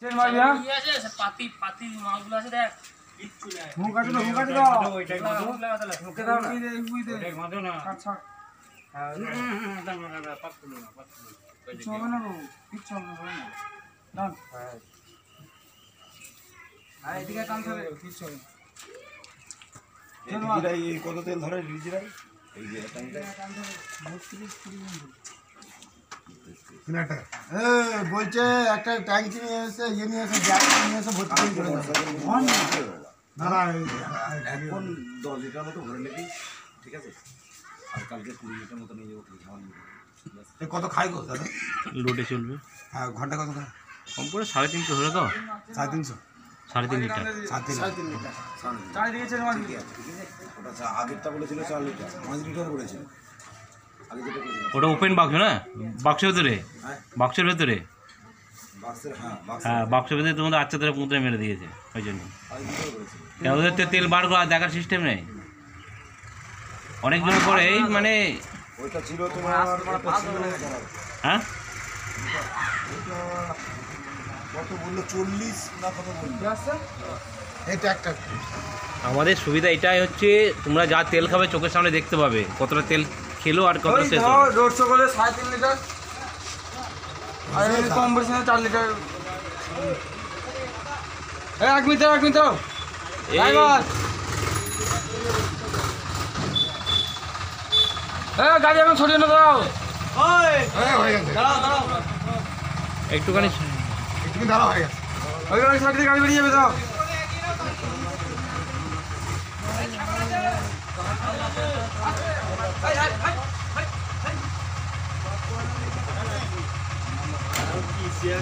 Train মারবি হ্যাঁ কি আছে পাতি পাতি মালগুলো আছে দেখ কিচ্ছু নাই মুখ কাটি দাও ওইটাই মাদো মুখে দাও না ওইটাই মাদো না আচ্ছা হ্যাঁ না পাতলো না কিচ্ছু হবে না বাবু কিচ্ছু হবে না ডান হ্যাঁ এদিকে টান ধরে কিচ্ছু হবে এই কত তেল ধরে রিজিরাই এই যে টান ধরে 32 টাকা বলছে একটা ট্যাঙ্কি নিয়ে এসে ইয়ে নিয়ে এসে গ্যাস নিয়ে এসে ভর্তি করে না না এখন 10 লিটার মতো ভরে নিবি ঠিক আছে আর কালকে 20 লিটার মতো নিয়ে যাবো কত খাই গো দাদা লোডে চলবে। হ্যাঁ ঘন্টা কত খায় কম করে 350 হলো তো 350 3.5 লিটার 3.5 লিটার চারিদিকে ট্রেন মারবি ওটা আগেরটা বলেছিল 4 লিটার 5 লিটার বলেছিল আগে যেটা বলেছিল ওটা ওপেন বাক্স না বাক্সের ভেতরে বাক্সের ভেতরে বাক্সের হ্যাঁ হ্যাঁ বাক্সের ভেতরে তোমাদের আচ্ছা ধরে পুঁতরে মেরে দিয়েছে ওই জন্য 5 লিটার বলেছিল ওদের তো তেল বার করা দেখার সিস্টেম নেই অনেকজন করে এই মানে ওইটা ছিল তোমার হ্যাঁ কত বললো 40 না কত বললো এই একটা আমাদের সুবিধা এটাই হচ্ছে তোমরা যা তেল খাবে চোখের সামনে দেখতে পাবে কতটা তেল খেলো আর কতটা শেষ হলো। রোডশো করে 3.5 লিটার আর এমনি কম বেশি 4 লিটার এই 1 মিনিট এই ড্রাইভার গাড়ি এখন ছড়িয়ে না দাও হয়ে গেছে একটুখানি একটু দাঁড়া হয়ে গেছে ওই গাড়ি সাইড দিয়ে গাড়ি বেরিয়ে যাবে দাও কি শেয়ার